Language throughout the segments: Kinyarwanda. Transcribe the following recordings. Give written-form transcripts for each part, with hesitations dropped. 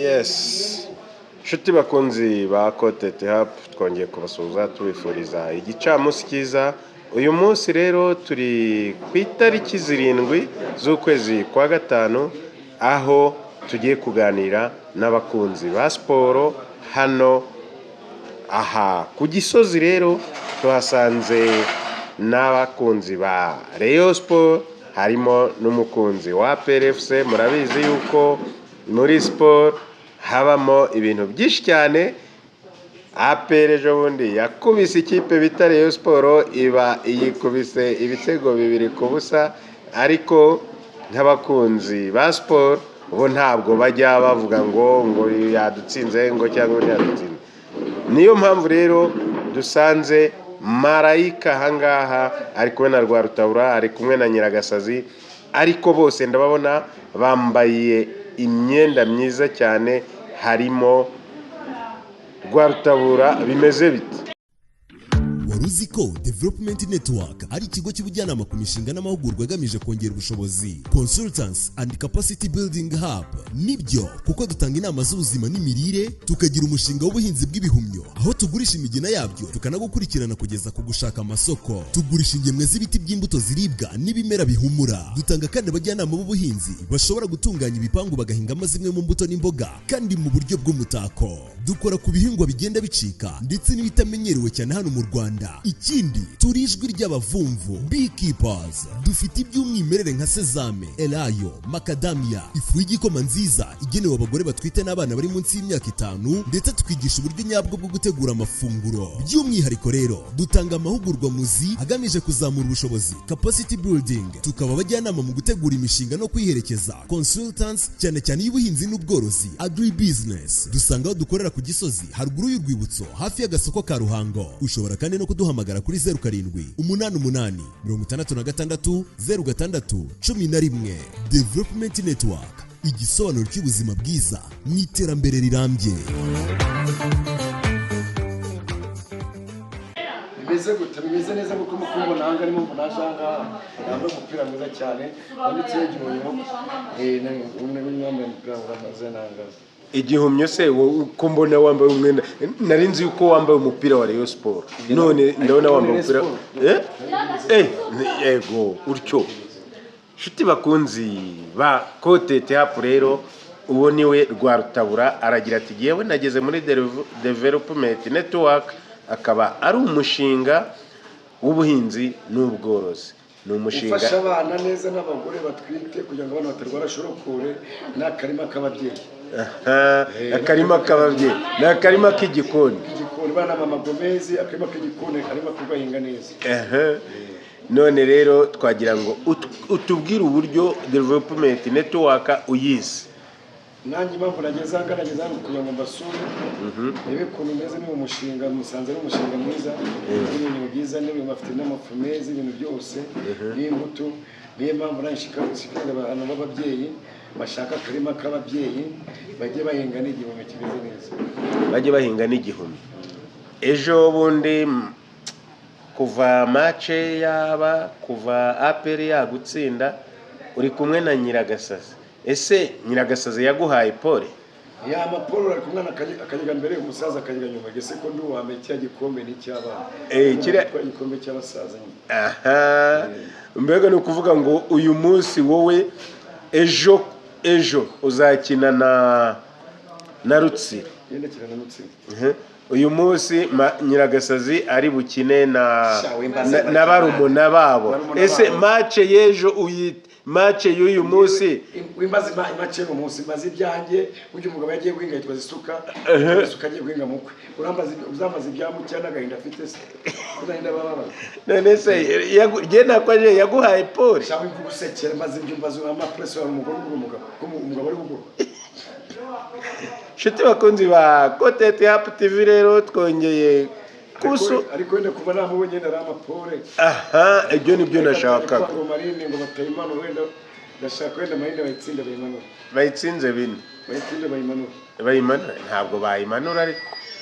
Yes. Nshuti bakunzi ba Kotete Hub twongeye kubasuhuza tubifuriza igicamunsi cyiza. Uyu munsi rero turi ku itariki 7 z'ukwezi kwa gatanu, aho tugiye kuganira n'abakunzi ba siporo hano ku Gisozi. Rero tuhasanze n'abakunzi ba Rayon Sport, harimo n'umukunzi wa PRFC. Murabizi yuko muri sport habamo ibintu byinshi cyane. APR ejo bundi yakubise ikipe bita Rayon Sport, iba iyikubise ibitego 2-0, ariko nk'abakunzi ba sport bo ntabwo bajya bavuga ngo yadutsinze ngo cyangwa yadutsinze. Niyo mpamvu rero dusanze Marayika hangaha ari kumwe na Rwarutabura, ari kumwe na Nyiragasazi, ariko bose ndababona bambaye imyenda myiza cyane. Harimo Rwarutabura, bimeze bite? Waruzi ko Development Network ari ikigo cy'ubujyanama ku mishinga n'amahugurwa agamije kongera ubushobozi, Consultants and Capacity Building Hub? Nibyo, kuko dutanga inama z'ubuzima n'imirire, tukagira umushinga w'ubuhinzi bw'ibihumyo, aho tugurisha imigina yabyo tukanagukurikirana kugeza ku gushaka amasoko. Tugurisha ingemwe z'ibiti by'imbuto ziribwa n'ibimera bihumura. Dutanga kandi abajyanama b'ubuhinzi bashobora gutunganya ibipangu bagahingamo zimwe mu mbuto n'imboga, kandi mu buryo bw'umutako. Dukora ku bihingwa bigenda bicika ndetse n'ibitamenyerewe cyane hano mu Rwanda. Ikindi, turi ijwi ry'abavumvu, beekeepers. Dufite iby'umwimerere nka sezame, elayo, macadamia, ifu y'igikoma nziza igenewe abagore batwite n'abana bari munsi y'imyaka 5, ndetse tukigisha uburyo nyabwo bwo gutegura amafunguro. By'umwihariko rero, dutanga amahugurwa muzi agamije kuzamura ubushobozi, capacity building. Tukaba abajyanama mu gutegura imishinga no kwiherekeza, consultants cyane cyane y'ubuhinzi n'ubworozi, agri business. Dusanga aho dukorera ku Gisozi haruguru y'urwibutso hafi y'agasoko ka Ruhango. Ushobora kandi no kuduhamagara kuri 0788 66 06 11. Development Network, igisobanuro cy'ubuzima bwiza mu iterambere rirambye. Bimeze neza kuko mukumbo nanga arimo mbonashanga yambaye umupira mwiza cyane wanditseho igihumyo n'umwambaye umupira uramaze nanga Igihumyo se ko mbona wambaye umwenda, nari nzi yuko wambaye umupira wa Rayon Sport, none ndabona wambaye umupira yego utyo. Nshuti bakunzi ba Kotete Hub rero, uwo niwe Rwarutabura, aragira ati yewe nageze muri Development Network, akaba ari umushinga w'ubuhinzi n'ubworozi. Ni umushinga ufasha abana neza n'abagore batwite kugira ngo abana batarwara shorokore n'akarima k'ababyeyi. Akarima k'ababyeyi n'akarima k'igikoni. Bana mama Gomezi, akarima k'igikoni karima kugahinga neza. None rero twagira ngo utubwire uburyo Development Network uyizi. Nanjye impamvu nageze hano kugira ngo mbasure nibe kuntu meze ni umushinga musanze ari umushinga mwiza, ibintu byiza n'ibintu bafite n'amafu meza, ibintu byose n'imbuto. Niyo mpamvu nashikira abantu b'ababyeyi bashaka akarima k'ababyeyi bajye bahinga n'igihumyo kimeze neza, bajye bahinga n'igihumyo. Ejo bundi kuva match kuva APR yagutsinda uri kumwe na Nyiragasazi. Ese Nyiragasazi yaguhaye pole? Ya mapolo ari kumwana akayiga mbere, umusaza akayiga nyuma. Gese ko ndi uwa mbere cya gikombe n'icy'abana. Kira igikombe cy'abasaza nyuma. Mbega no kuvuga ngo uyu munsi wowe ejo uzakina na Rutsiro. Yenda kina na Rutsiro. Uyu munsi Nyiragasazi ari bukine na barumuna babo. Ese match y'ejo match y'uyu munsi wimbaze match y'uyu munsi maze ibyanjye ujye umugabo yagiye guhinga yitwa zisuka agiye guhinga mukwe, uzamaze ibyamucyana agahinda afite se kudahinda baba. None se yagenda kwaje yaguhaye pole cyangwa imvugo sekera maze ibyumbazo ama pressure umugabo ari gukora. Nshuti bakunzi ba Kotete Hub TV rero twongeye ariko wenda kuva namubonye ndarama pole. Ibyo nibyo nashaka ngo Marine ngo batayimana, wenda ndashaka wenda Marine bayitsinda bayimanura. Bayitsinze bine bayitsinda bayimanura ntabwo bayimanura, ariko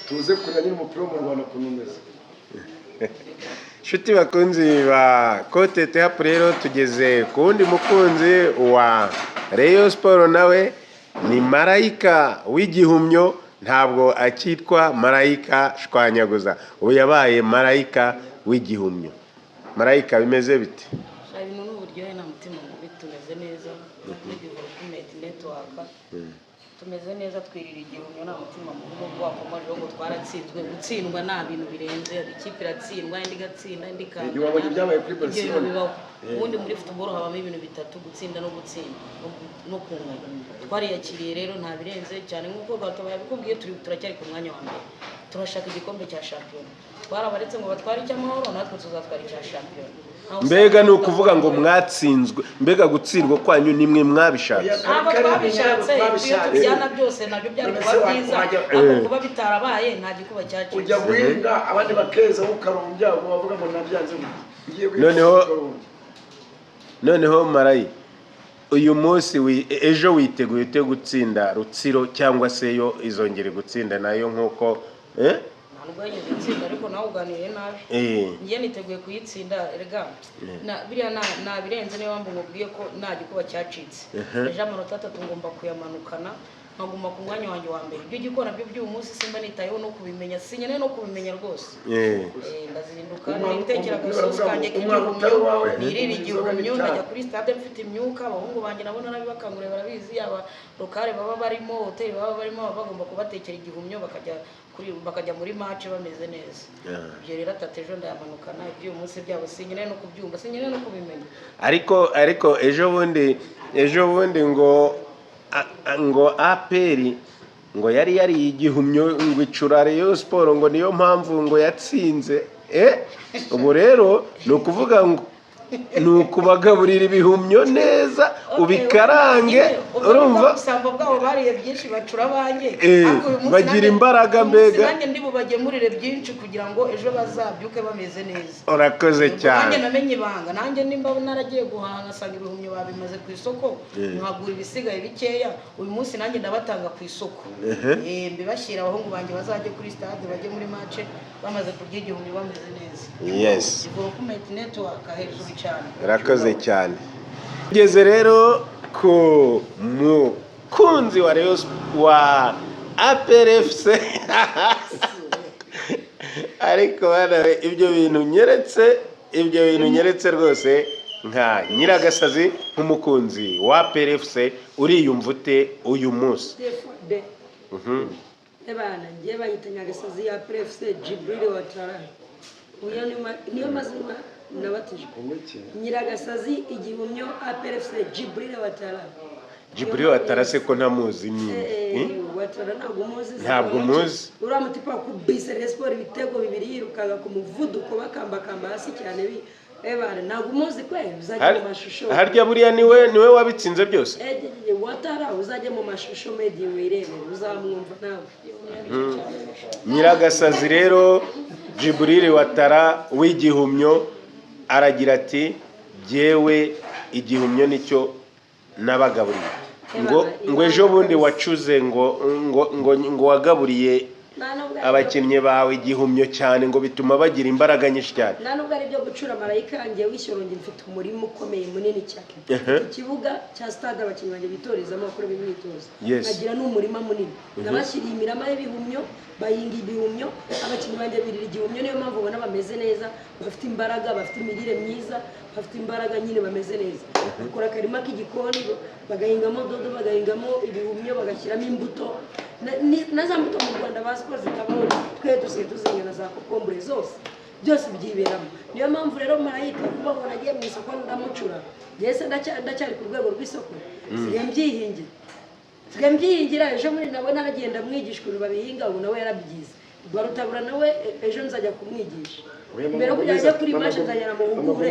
tuze kuranya umupira mu Rwanda kunumeza. Nshuti bakunzi ba Kotete Hub rero tugeze ku wundi mukunzi wa Rayon Sport, nawe ni marayika w'igihumyo, ntabwo akitwa marayika shwanyaguza, ubu yabaye marayika w'igihumyo. Marayika bimeze bite? ibintu n'uburyohe nta mutima mubi, tumeze neza muri development network, tumeze neza, twirira igihumyo nta mutima mubi, nubwo wakomeje ngo twaratsinzwe. Gutsindwa nta bintu birenze, ikipe iratsindwa indi gatsinda indi kanga, ibyo wabonye byabaye kuri Barcelona. ubundi muri football habamo ibintu bitatu: gutsinda no gutsinda no kunganya. Twariyakiriye rero nta birenze cyane, nk'uko Gataba yabikubwiye, turacyari ku mwanya wa mbere, turashaka igikombe cya shampiyona. Twarabaretse ngo batware icy'amahoro, natwe tuzatwara icya shampiyona. Mbega ni ukuvuga ngo mwatsinzwe, mbega gutsindwa kwanyu nimwe mwabishatse? ntabwo twabishatse, ibyo tubyana byose nabyo byari kuba byiza, ariko kuba bitarabaye nta gikuba cyacitse. ujya guhinga abandi bakeza ukarumbya bavuga ngo nabyanze ngiye noneho Marayi, uyu munsi ejo witeguye ute gutsinda Rutsiro, cyangwa se yo izongere gutsinda nayo nk'uko ntabwo yageze itsinda, ariko nawe uganiriye nabi. Ngiye niteguye kuyitsinda, erega biriya nta birenze, niyo mpamvu mubwiye ko nta gikuba cyacitse. Ejo amanota 3 ngomba kuyamanukana, nkaguma ku mwanya wanjye wa mbere. Ibyo gikora byo by'uyu munsi simba nitayeho no kubimenya, sinyene no kubimenya rwose. Ndazinduka nitekera agasosi kanjye k'igihumyo, nirira igihumyo, ndajya kuri stade mfite imyuka. Abahungu banjye nabona nabibakanguriye, barabizi, aba lokale baba barimo, hoteli baba barimo, bagomba kubatekera igihumyo, bakajya muri match bameze neza. Ibyo rero atatejo ndayamanukana, ibyo uyu munsi byabo sinyene no kubyumva, sinyene no kubimenya. ariko ejo bundi ngo APR ngo yari igihumyo, ngo icura Rayon Sport, ngo niyo mpamvu ngo yatsinze. Ubu rero ni ukuvuga ngo ni ukubagaburira ibihumyo neza, ubikarange, urumva usanga bwabo bariye byinshi bacura banjye, bagira imbaraga. Mbega nanjye ndi bubagemurire byinshi kugira ngo ejo bazabyuke bameze neza. Urakoze cyane. Nanjye namenye ibanga, nanjye nimba naragiye guhanga asanga ibihumyo babimaze ku isoko, nkagura ibisigaye bikeya, uyu munsi nanjye ndabatanga ku isoko, mbibashyira abahungu banjye bazajye kuri stade, bajye muri match bamaze kurya igihumyo bameze neza. Yes, development network hejuru cyane. Urakoze cyane. Tugeze rero ku mukunzi wa APR FC ariko bana, ibyo bintu nyeretse rwose nka Nyiragasazi, nk'umukunzi wa APR FC, uriyumva ute uyu munsi? Ebana ngiye bayita Nyagasazi ya APR FC Jibril Watara, uyu niyo mazina nabatije. Nyiragasazi igihumyo APR FC Jibril Watara. Jibril Watara se ko ntamuzi ni Watara ntabwo muzi. Uriya mutipa kubise Rayon Sport ibitego bibiri yirukaga ku muvuduko bakamba hasi cyane. Ebana ntabwo muzi kweli, uzajya mu mashusho. Harya buriya niwe wabitsinze byose. Watara uzajya mu mashusho media wirebe, uzamwumva nawe. Nyiragasazi rero Jibril Watara w'igihumyo aragira ati, jyewe igihumyo nicyo nabagaburiye. Ngo ejo bundi wacuze ngo wagaburiye abakinnyi bawe igihumyo cyane, ngo bituma bagira imbaraga nyinshi cyane. Nta nubwo ari byo gucura marayika, ngiye wishyuronge mfite umurimo ukomeye munini cyane. Ikibuga cya stade abakinnyi banjye bitorizamo bakora imyitozo, bagira n'umurima munini, nabashyiriye imirama y'ibihumyo, bayinga ibihumyo, abakinnyi banjye birira igihumyo, niyo mpamvu ubona bameze neza, bafite imbaraga, bafite imirire myiza, bafite imbaraga nyine, bameze neza. Bakora akarima k'igikoni, bagahingamo dodo, bagahingamo ibihumyo, bagashyiramo imbuto na za mbuto mu Rwanda bazi ko zitabaho, twe dusigaye tuzingana za kokombure zose, byose byiberamo. Niyo mpamvu rero marayika kuba ngo nagiye mu isoko ndamucura, yese ndacyari ku rwego rw'isoko, sigaye mbyihingira. Ejo muri nawe naragenda mwigisha ukuntu babihinga, ubu nawe yarabyize. Rwarutabura nawe ejo nzajya kumwigisha, mbere yo kujya ajya kuri mashe nzajya muhugure,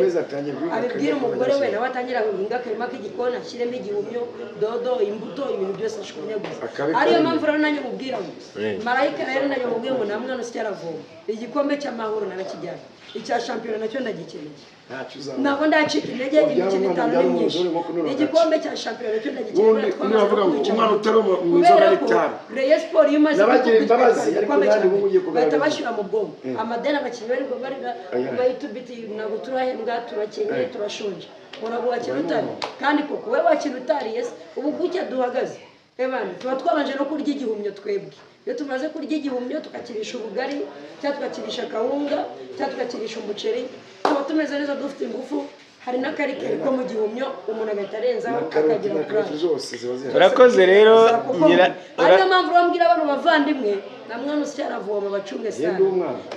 abibwire umugore we nawe atangira guhinga akarima k'igikoni, ashyiremo igihumyo, dodo, imbuto, ibintu byose ashkunyaguza. Ariyo mpamvu rero nanjye mubwira ngo marayika rero nanjye mubwire ngo nta mwana usya aravoma. Igikombe cy'amahoro narakijyana, icya shampiyona nacyo ndagikeneye, ntabwo ndacika intege. Imikino 5 ni myinshi, igikombe cya shampiyona nacyo ndagikeneye. Navuga ngo umwana utari mu nzoga n'itabi, Rayon Sport iyo umaze igikombe bahita bashyira mu bwonko amadeni abakinnyi bari bayitubiti, ntabwo turahembwa, turakenye, turashonje. Urabwo wakina utari, kandi koko we wakina utari, yes ubu gutya duhagaze tuba twabanje no kurya igihumyo twebwe. Iyo tumaze kurya igihumyo tukakirisha ubugari cyangwa tukakirisha kawunga cyangwa tukakirisha umuceri, tuba tumeze neza dufite ingufu. Hari n'akarikeri ko mu gihumyo umuntu agahita arenzaho akagira kurara. Urakoze rero ariyo mpamvu bambwira abantu bavandimwe na mwana usicaravoma bacunge sana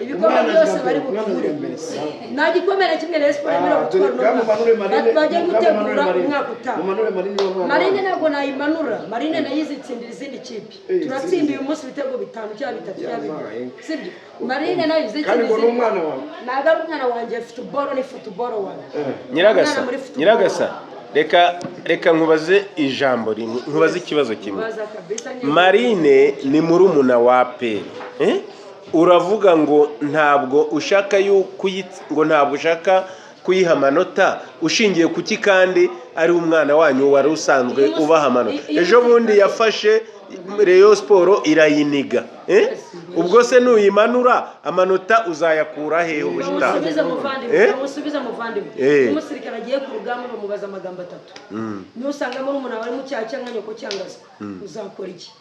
ibikorwa byose bari bukure. Nta gikomere kimwe Rayon Sports yemerewe gutwara bagiye gutegura umwaka utaha. Marine ntabwo nayimanura, Marine nayize itsindira izindi kipe. Turatsinda uyu munsi ibitego 5 cyangwa 3 cyangwa 4, sibyo? Marine nayo izitsindira umwana wawe. Ntabwo ari umwana wanjye, football ni football wanjye. Nyiragasa reka nkubaze ijambo rimwe, nkubaze ikibazo kimwe. Marine ni murumuna wa APR, uravuga ngo ntabwo ushaka ntabwo ushaka kuyiha amanota ushingiye kuki kandi ari umwana wanyu wari usanzwe ubaha amanota. Ejo bundi yafashe Rayon Sports irayiniga, ubwo se nuyimanura amanota uzayakura hehe ubushiта? Musubiza muvandimwe. Umusirikare agiye ku rugamba bamubaza amagambo 3. Nusanga muri umuntu wari mu cyaha cyangwa nyoko cyangazwa uzakora iki?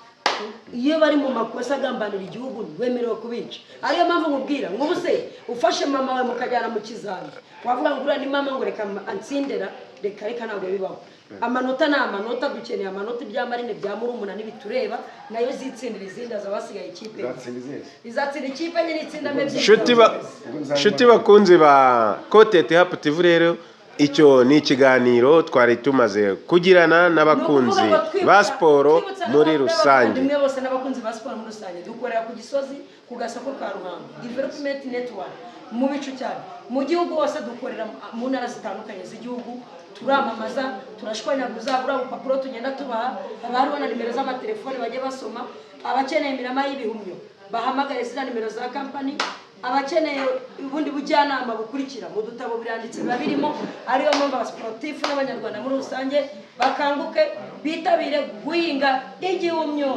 Iyo bari mu makosa agambanira igihugu wemerewe kubica. Ariyo mpamvu nkubwira ngo ubuse ufashe mama wawe mukajyana mu kizami wavuga ngo ura ni mama ngo reka ansindera, reka ntabwo bibaho. Amanota na amanota dukeneye amanota ibya Marine bya murumuna nibitureba nayo zitsindira izindi azabasigaye ikipe izatsinda ikipe nyine itsinda mebye. Shuti bakunze ba Kotete Happy TV rero icyo ni ikiganiro twari tumaze kugirana n'abakunzi ba siporo muri rusange. Nimwe bose n'abakunzi ba siporo muri rusange dukorera ku Gisozi ku gasoko ka Ruhango Development Network mu bicu cyane mu gihugu hose dukorera mu ntara zitandukanye z'igihugu. Turamamaza turashwanyaguza bura upapuro tugenda tubaha abari bana nimero z'amatelefone bajye basoma. Abakeneye imirama y'ibihumyo bahamagaye zira nimero za company. Abakeneye ubundi bujyanama bukurikira mu dutabo biranditse babirimo. Ariyo mpamvu abasportif n'abanyarwanda muri rusange bakanguke bitabire guhinga igihumyo.